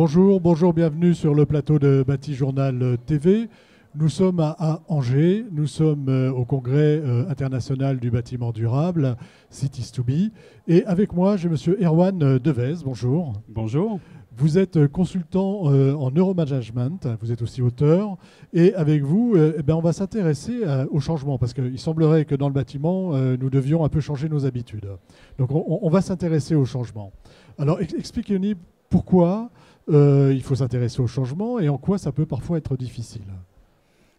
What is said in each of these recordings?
Bonjour, bienvenue sur le plateau de Bâti Journal TV. Nous sommes à Angers, nous sommes au congrès international du bâtiment durable, Cities to Be. Et avec moi, j'ai monsieur Erwan Devez, bonjour. Bonjour. Vous êtes consultant en neuromanagement, vous êtes aussi auteur. Et avec vous, on va s'intéresser au changement, parce qu'il semblerait que dans le bâtiment, nous devions un peu changer nos habitudes. Donc on va s'intéresser au changement. Alors expliquez-nous pourquoi il faut s'intéresser au changement et en quoi ça peut parfois être difficile.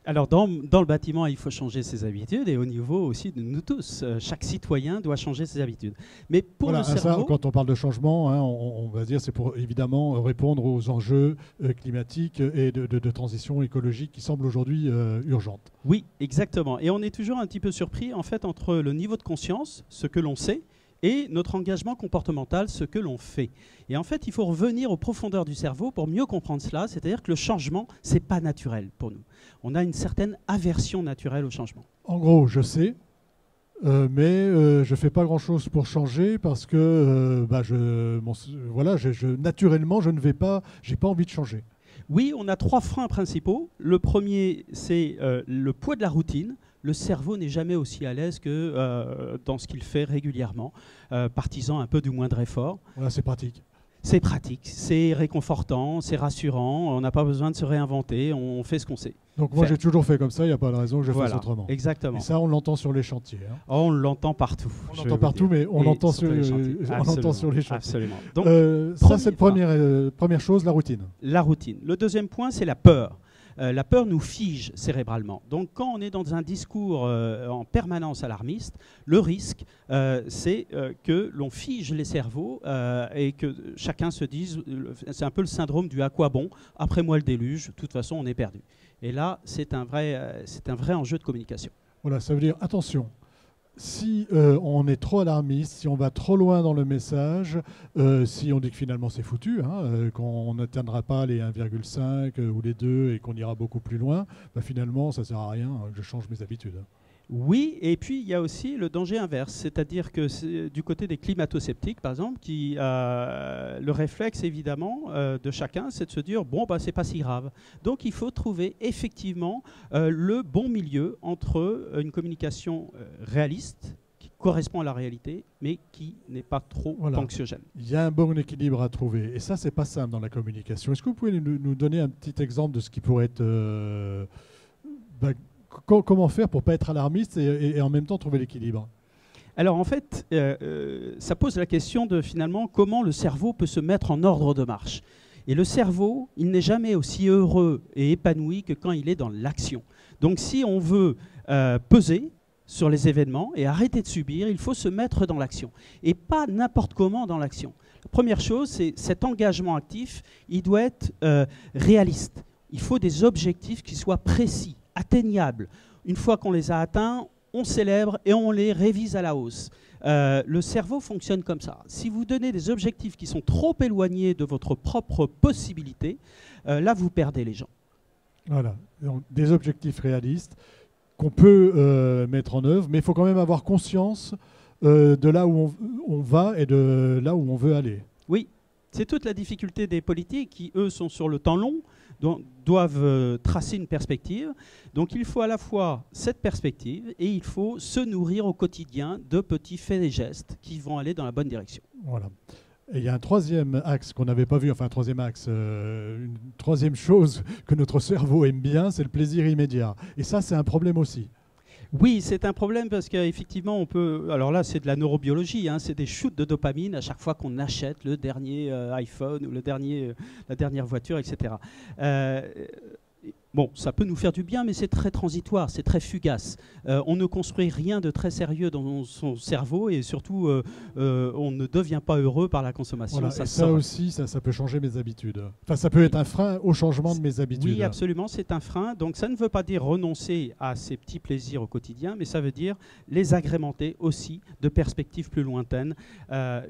Alors dans le bâtiment, il faut changer ses habitudes et au niveau aussi de nous tous. Chaque citoyen doit changer ses habitudes. Mais pour le cerveau... Ça, quand on parle de changement, hein, on va dire c'est pour évidemment répondre aux enjeux climatiques et de transition écologique qui semblent aujourd'hui urgentes. Oui, exactement. Et on est toujours un petit peu surpris en fait entre le niveau de conscience, ce que l'on sait, et notre engagement comportemental, ce que l'on fait. Et en fait, il faut revenir aux profondeurs du cerveau pour mieux comprendre cela, c'est-à-dire que le changement, ce n'est pas naturel pour nous. On a une certaine aversion naturelle au changement. En gros, je sais, mais je ne fais pas grand-chose pour changer parce que naturellement, je n'ai pas envie de changer. Oui, on a 3 freins principaux. Le premier, c'est le poids de la routine. Le cerveau n'est jamais aussi à l'aise que dans ce qu'il fait régulièrement, partisan un peu du moindre effort. Voilà, c'est pratique. C'est pratique, c'est réconfortant, c'est rassurant, on n'a pas besoin de se réinventer, on fait ce qu'on sait. Donc moi j'ai toujours fait comme ça, il n'y a pas de raison que je fasse autrement. Exactement. Et ça on l'entend sur les chantiers. Hein. Oh, on l'entend partout. On l'entend partout, mais on l'entend sur les chantiers. Absolument. Donc, ça c'est la première chose, la routine. La routine. Le deuxième point, c'est la peur. La peur nous fige cérébralement. Donc quand on est dans un discours en permanence alarmiste, le risque, c'est que l'on fige les cerveaux et que chacun se dise, c'est un peu le syndrome du « à quoi bon ? Après moi le déluge, de toute façon on est perdu ». Et là, c'est un vrai enjeu de communication. Voilà, ça veut dire, attention, si on est trop alarmiste, si on va trop loin dans le message, si on dit que finalement c'est foutu, qu'on n'atteindra pas les 1,5 ou les 2 et qu'on ira beaucoup plus loin, finalement ça ne sert à rien que je change mes habitudes. Oui, et puis il y a aussi le danger inverse, c'est-à-dire que du côté des climato-sceptiques, par exemple, le réflexe évidemment de chacun, c'est de se dire bon, c'est pas si grave. Donc il faut trouver effectivement le bon milieu entre une communication réaliste, qui correspond à la réalité, mais qui n'est pas trop anxiogène. Il y a un bon équilibre à trouver, et ça c'est pas simple dans la communication. Est-ce que vous pouvez nous donner un petit exemple de ce qui pourrait être... comment faire pour ne pas être alarmiste et en même temps trouver l'équilibre? Alors en fait, ça pose la question de finalement comment le cerveau peut se mettre en ordre de marche. Et le cerveau, il n'est jamais aussi heureux et épanoui que quand il est dans l'action. Donc si on veut peser sur les événements et arrêter de subir, il faut se mettre dans l'action. Et pas n'importe comment dans l'action. La première chose, c'est cet engagement actif, il doit être réaliste. Il faut des objectifs qui soient précis, atteignables. Une fois qu'on les a atteints, on célèbre et on les révise à la hausse. Le cerveau fonctionne comme ça. Si vous donnez des objectifs qui sont trop éloignés de votre propre possibilité, là, vous perdez les gens. Voilà, donc, des objectifs réalistes qu'on peut mettre en œuvre, mais il faut quand même avoir conscience de là où on va et de là où on veut aller. Oui, c'est toute la difficulté des politiques qui, eux, sont sur le temps long, doivent tracer une perspective. Donc il faut à la fois cette perspective et il faut se nourrir au quotidien de petits faits et gestes qui vont aller dans la bonne direction. Voilà. Et il y a un troisième axe qu'on n'avait pas vu, enfin un troisième axe, une troisième chose que notre cerveau aime bien, c'est le plaisir immédiat. Et ça, c'est un problème aussi. Oui, c'est un problème parce qu'effectivement, on peut... Alors là, c'est de la neurobiologie, c'est des shoots de dopamine à chaque fois qu'on achète le dernier iPhone ou la dernière voiture, etc. Bon, ça peut nous faire du bien, mais c'est très transitoire, c'est très fugace. On ne construit rien de très sérieux dans son cerveau et surtout, on ne devient pas heureux par la consommation. Voilà, ça aussi, ça peut changer mes habitudes. Enfin, ça peut être un frein au changement de mes habitudes. Oui, absolument, c'est un frein. Donc ça ne veut pas dire renoncer à ces petits plaisirs au quotidien, mais ça veut dire les agrémenter aussi de perspectives plus lointaines.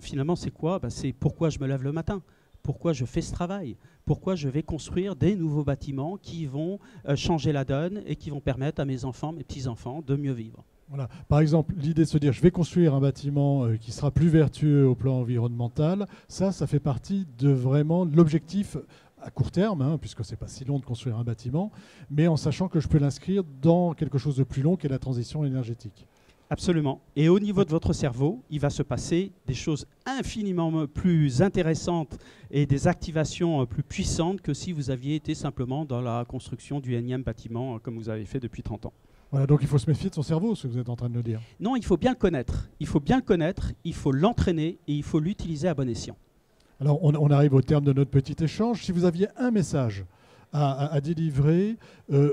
Finalement, c'est quoi ? C'est pourquoi je me lève le matin. Pourquoi je fais ce travail? Pourquoi je vais construire des nouveaux bâtiments qui vont changer la donne et qui vont permettre à mes enfants, mes petits-enfants de mieux vivre? Voilà. Par exemple, l'idée de se dire je vais construire un bâtiment qui sera plus vertueux au plan environnemental, ça fait partie de vraiment l'objectif à court terme, hein, puisque c'est pas si long de construire un bâtiment, mais en sachant que je peux l'inscrire dans quelque chose de plus long qu'est la transition énergétique. Absolument. Et au niveau de votre cerveau, il va se passer des choses infiniment plus intéressantes et des activations plus puissantes que si vous aviez été simplement dans la construction du énième bâtiment comme vous avez fait depuis 30 ans. Voilà, donc il faut se méfier de son cerveau, ce que vous êtes en train de nous dire. Non, il faut bien le connaître. Il faut bien le connaître, il faut l'entraîner et il faut l'utiliser à bon escient. Alors, on arrive au terme de notre petit échange. Si vous aviez un message à délivrer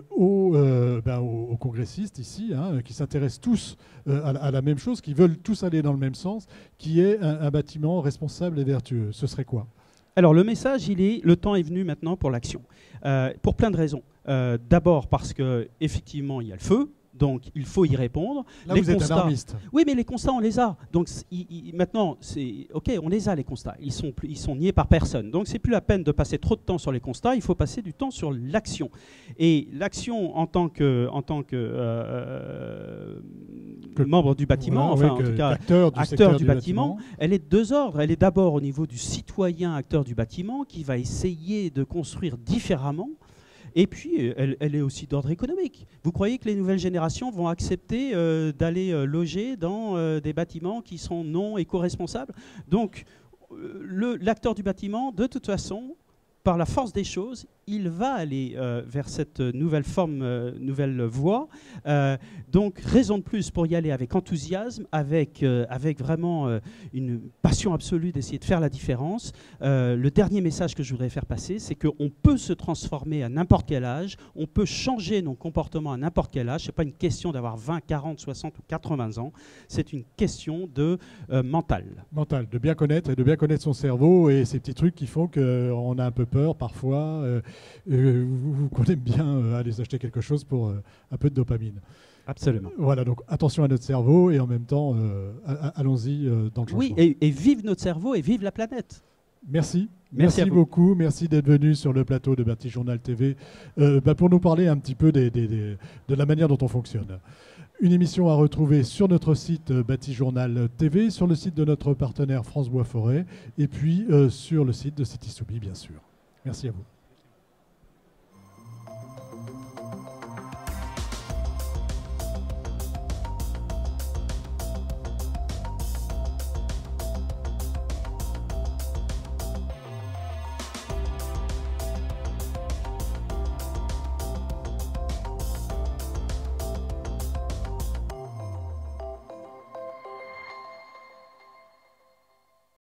aux congressistes ici, hein, qui s'intéressent tous à la même chose, qui veulent tous aller dans le même sens, qui est un bâtiment responsable et vertueux, ce serait quoi? Alors le message, le temps est venu maintenant pour l'action, pour plein de raisons. D'abord parce qu'effectivement, il y a le feu. Donc, il faut y répondre. Là, vous êtes alarmiste. Oui, mais les constats, on les a. Donc, maintenant, OK, on les a, les constats. Ils sont niés par personne. Donc, c'est plus la peine de passer trop de temps sur les constats. Il faut passer du temps sur l'action. Et l'action en tant que membre du bâtiment, voilà, enfin, en tout cas, acteur du bâtiment, elle est de deux ordres. Elle est d'abord au niveau du citoyen acteur du bâtiment qui va essayer de construire différemment. Et puis, elle est aussi d'ordre économique. Vous croyez que les nouvelles générations vont accepter d'aller loger dans des bâtiments qui sont non éco-responsables? Donc, l'acteur du bâtiment, de toute façon, par la force des choses, il va aller vers cette nouvelle forme, nouvelle voie. Donc, raison de plus pour y aller avec enthousiasme, avec vraiment une passion absolue d'essayer de faire la différence. Le dernier message que je voudrais faire passer, c'est qu'on peut se transformer à n'importe quel âge, on peut changer nos comportements à n'importe quel âge. Ce n'est pas une question d'avoir 20, 40, 60 ou 80 ans, c'est une question de mental. Mental, de bien connaître et de bien connaître son cerveau et ces petits trucs qui font qu'on a un peu peur parfois. Qu'on aime bien aller acheter quelque chose pour un peu de dopamine. Absolument. Voilà, donc attention à notre cerveau et en même temps, allons-y dans le changement. Oui, et vive notre cerveau et vive la planète. Merci. Merci beaucoup. Merci d'être venu sur le plateau de Bâti-Journal TV pour nous parler un petit peu de la manière dont on fonctionne. Une émission à retrouver sur notre site Bâti-Journal TV, sur le site de notre partenaire France Bois Forêt et puis sur le site de City Soubi, bien sûr. Merci à vous.